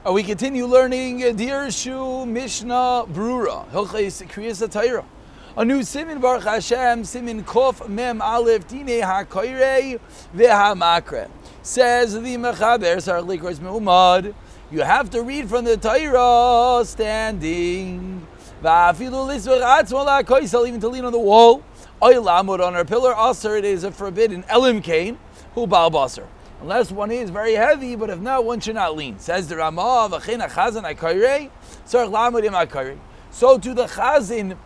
We continue learning Dirshu Mishna Berurah, Hilchos Kriyas HaTorah. A new Siman Baruch Hashem, Siman Kof Mem Aleph Dine HaKoirei VeHamakre. Says the Mechaber Sar Likros Me'umad, you have to read from the Torah standing. Va'afilu lisvach atzmo la'koisel, even to lean on the wall. Oy lamud on our pillar. Also, it is a forbidden elim kain hu bal basar. Unless one is very heavy, but if not, one should not lean. Says the Ramah, v'chein ha'chazan ha'kairei, tzarich lamud im ha'kairei. So to the chazan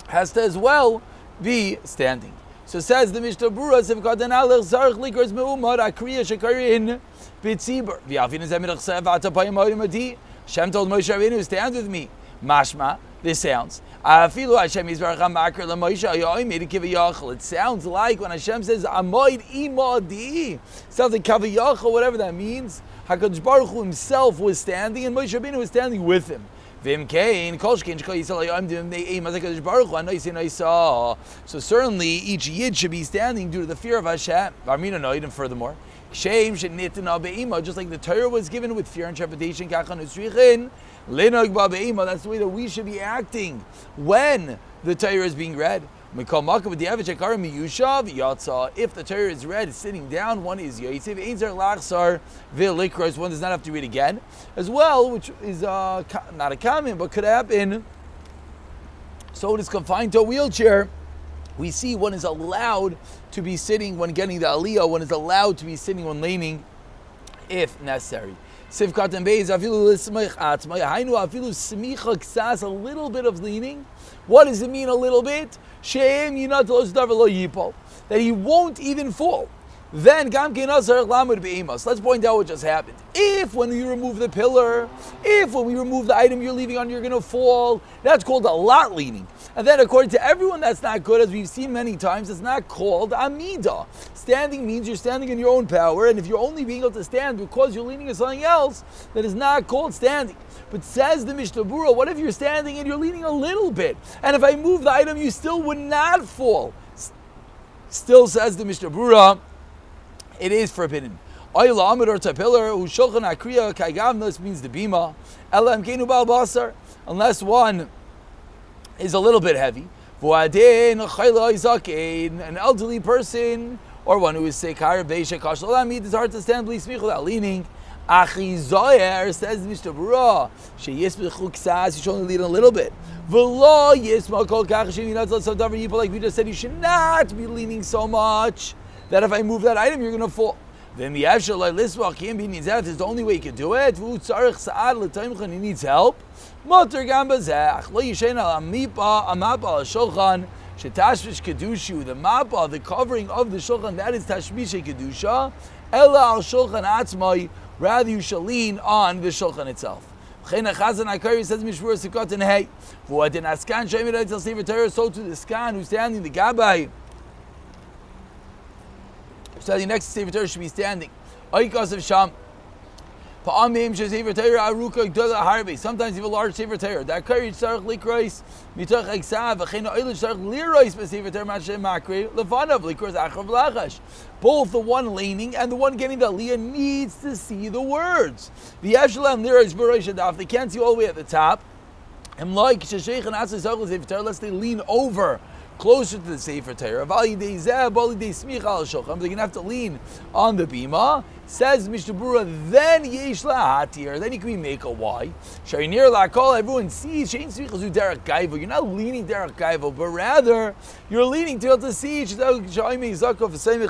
has to as well be standing. So says the Mishnah Berurah, Sivkatan alech tzarich likros me'umad akriya shekarin b'tzibur. V'yafin ezeh midach sev atapayim ha'odim adi. Hashem told Moshe Rabbeinu, stand with me. Mashma, this sounds. It sounds like when Hashem says Amoid Imadi, sounds like Kaviyachal, whatever that means. HaKadosh Baruch Hu himself was standing, and Moshe Rabbeinu was standing with him. So certainly each Yid should be standing due to the fear of Hashem. And furthermore, just like the Torah was given with fear and trepidation, that's the way that we should be acting when the Torah is being read. If the Torah is read sitting down, one is Yotzev, one does not have to read again as well, which is not a comment, but could happen. So it is confined to a wheelchair. We see one is allowed to be sitting when getting the aliyah, one is allowed to be sitting when leaning if necessary. Sivkat and Beis, afilu lismich atzmai, hainu afilu smicha ksas, a little bit of leaning. What does it mean, a little bit? She'em yinat lo zdav lo yipol, that he won't even fall. Then, gam keinasar lamud be'imas. Let's point out what just happened. If when you remove the pillar, if when we remove the item you're leaving on, you're going to fall, that's called a lot leaning. And then according to everyone, that's not good, as we've seen many times, it's not called amida. Standing means you're standing in your own power, and if you're only being able to stand because you're leaning on something else, that is not called standing. But says the Mishnah Berurah, what if you're standing and you're leaning a little bit, and if I move the item, you still would not fall? Still says the Mishnah Berurah, it is forbidden. Oyla amid or pillar who shulchan akriya kaigavnos means the bima. Elam keinu bal basar, unless one is a little bit heavy. An elderly person or one who is sick, it's hard to stand without leaning. Achi Zoyer says Mishnah Berurah, sheyisbichu ksas, you should only lean a little bit. V'lo yisma kol kach sheminat, like we just said, you should not be leaning so much that if I move that item, you're going to fall. Then the Avshalai Liswach can't be needs out. This is the only way you can do it. He needs help. Motor Gambazach. Lo Yishen al Amipa, Amapa al Shulchan, Shetashvish Kedushu, the Mapa, the covering of the Shulchan, that is Tashmish Kedusha. Ella al Shulchan Atzmai, rather you shall lean on the Shulchan itself. Chena Chazan Akari says Mishmur Sikot and Hey. For the Askan Shemir Tel Sefer Torah, so to the Skan who's standing, the Gabai. So the next Sefer Torah should be standing. Oikos of Sham. Sometimes you have a large Sefer Torah. That courage tzarich likros mitoch eksav v'chein oilish tzarich lirois b'Sefer Torah mashem makri lefanav likros achar v'lachash. Both the one leaning and the one getting the aliyah needs to see the words. The Yavshalam lirois b'roish adaf. They can't see all the way at the top. And like shesheich and atzis zachol Sefer Torah, lest they lean over closer to the Sefer Torah. They're going to have to lean on the bima. Says Mishnah Berurah, then yesh lahatir, then you can make a why. Sharinir lakol, everyone sees, shein smichas u derech gaivo. You're not leaning derech gaivo, but rather you're leaning to be able to see. This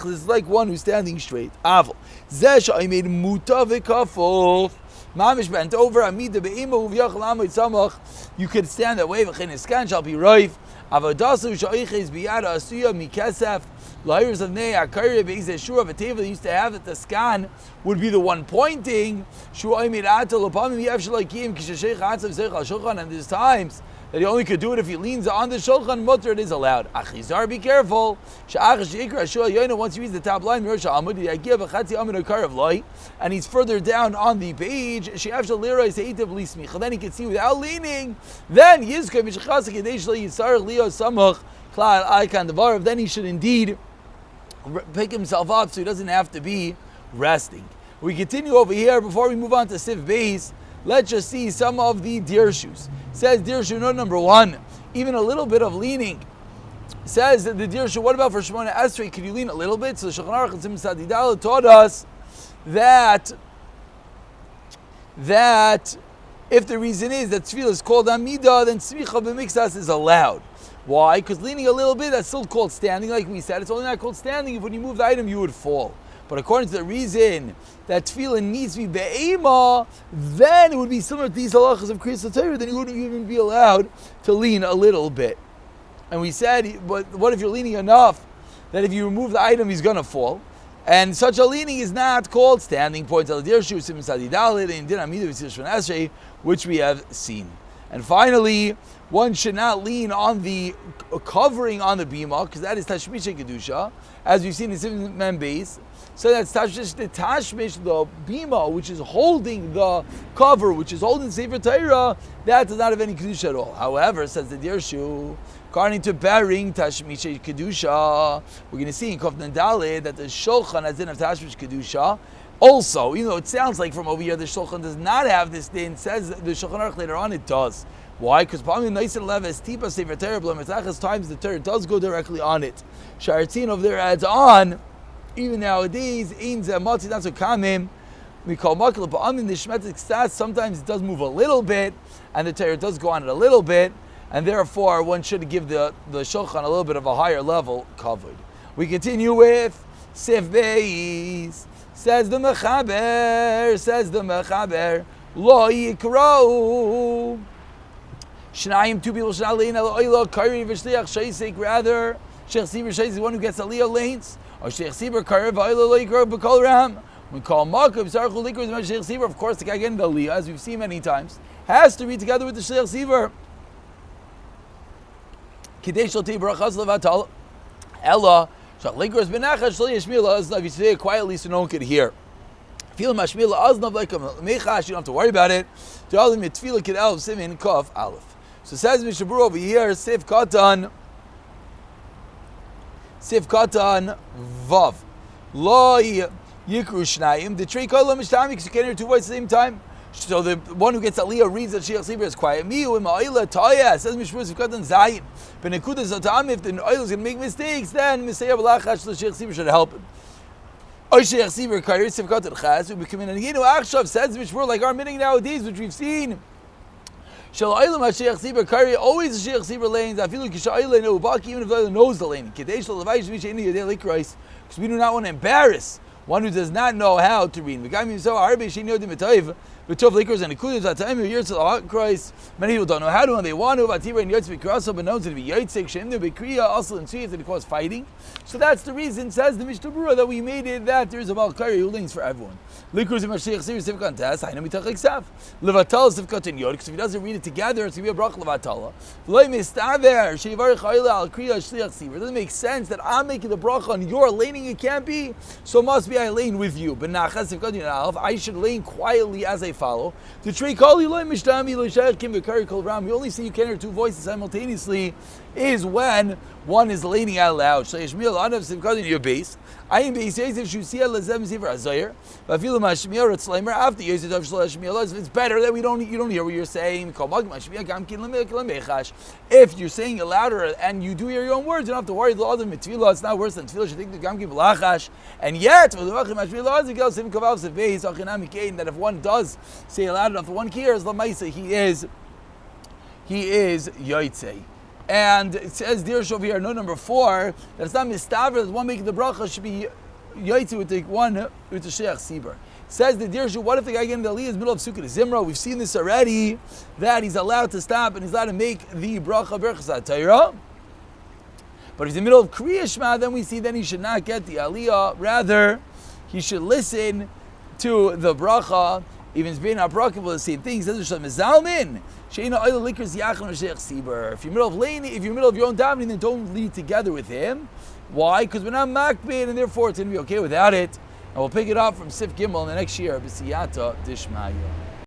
is like one who's standing straight. Aval. Zeh shaimed muta v'kafuf. Mamish bent over, amida be'ima uvyachal amoid samach. You could stand that way, v'chein iskan shall be roif. Avadasu shaiches biyada asuya mikesef. Lawyers of Nei Akari Beis Shur of a table they used to have that the scan would be the one pointing. And there's times that he only could do it if he leans on the shulchan mutter, it is allowed. Achizar, be careful. Once he reads the top line, and he's further down on the page, then he can see without leaning. Then then he should indeed pick himself up so he doesn't have to be resting. We continue over here before we move on to Siv Beis. let's just see some of the Dirshus. Says Dirshu note number 1, even a little bit of leaning. Says the Dirshu, what about for Shemona Esrei? Could you lean a little bit? So the Shulchan Aruch and Siman Sadidal taught us that if the reason is that tefillah is called Amida, then Tzmicha b'mixas is allowed. Why? Because leaning a little bit, that's still called standing, like we said. It's only not called standing if when you move the item, you would fall. But according to the reason that tefillah needs to be be'ema, then it would be similar to these halachas of Kriyas Torah, then you wouldn't even be allowed to lean a little bit. And we said, but what if you're leaning enough that if you remove the item, he's going to fall? And such a leaning is not called standing. Points al Dirshu, Siman Sadidal, and Din Amidah V'Sishvan Esrei, which we have seen. And finally, one should not lean on the covering on the bima, because that is Tashmish Kedusha, as we've seen in Siman Beis. So that's Tashmish, the bima, which is holding the cover, which is holding Sefer Torah, that does not have any Kedusha at all. However, says the Dirshu, according to bearing Tashmish Kedusha, we're going to see in Kofnan Daled that the Shulchan has din of Tashmish Kedusha. Also, even though it sounds like from over here the Shulchan does not have this din, says the Shulchan Aruch later on it does. Why? Because probably nice and leves tipa sefer Torah b'lemetachas times the Torah does go directly on it. Sharatzin over there adds on, even nowadays, ein zeh matzi not so kamim. We call makal ba'amin the shmetik stats. Sometimes it does move a little bit, and the Torah does go on it a little bit, and therefore one should give the Shulchan a little bit of a higher level covered. We continue with Sif Beis. Says the Mechaber, Lo Yikrau. Shnayim, two people should not lean al oila, Kari v'shliach shaysik, rather, Sheikh Sibir Shaysik is the one who gets aliyah lanes, or Sheikh Sibir Kari v'oila lo yikrau b'kol ram. We call Makab, Sarchul Likr, is Sheikh Sibir, of course, the guy getting the aliyah, as we've seen many times, has to be together with the Sheikh Sibir. Kidei shal tei barachas levatal, Ella, Shach Likr is benachas shal yishmila aznav, you say it quietly so no one could hear. Feel mashmila aznav like a mechash, you don't have to worry about it. Ta'alim mitfila kid alf simin kaf aleph. So says Mishna Berurah over here, Sif Katan Vav. Lo Yikru Shnayim. The tree called Mishtami because you can't hear two voices at the same time. So the one who gets Aliyah reads that Sheikh Sibir is quiet. Miu Ma'ila Taya says Mishna Berurah Sif Katan Zayin. But Nekuda Zatam, if the oil is going to make mistakes, then Misayah Balachash the Sheikh Sibir should help him. Oy Sheikh Sibir Kair Sif Katan Chaz who become an Aniginu Achshav says Mishna Berurah like our meeting nowadays, which we've seen. Always the Sheikh Sibir lanes. I feel like even if the other knows the lane. Because we do not want to embarrass one who does not know how to read. Many people don't know how to when they want to. But knows to be also and it cause fighting. So that's the reason, says the Mishna Berurah, that we made it that there is a Malkari who links for everyone. Because if he doesn't read it together, it's going to be a brach levatala. It doesn't make sense that I'm making the bracha on your laning, it can't be, so must be I lane with you. But I should lane quietly as I follow. The tree call you we only see you can hear two voices simultaneously is when one is laning out loud. So your base. I am base if you see after it's better that you don't hear what you're saying. If you're saying it louder and you do hear your own words, you don't have to worry. It's not worse than tefillah. And yet, that if one does say it loud enough for one hears, he is yotzei. And it says Dirshu over here, note number 4, that it's not mistaver that one making the bracha should be yotzei with the one with the Sheikh Sibir. Says the Dirshu, what if the guy getting the aliyah is middle of Sukkot Zimra? We've seen this already, that he's allowed to stop and he's allowed to make the bracha berachas Torah. But if he's in the middle of Kriya Shema, then we see then he should not get the aliyah. Rather, he should listen to the bracha. Even if it's being abrakav, the same thing. He says, if you're middle of laning, if you're middle of your own davening, then don't lead together with him. Why? Because we're not makbid, and therefore it's going to be okay without it. And we'll pick it up from Sif Gimel in the next year. B'siyata Dishmaya.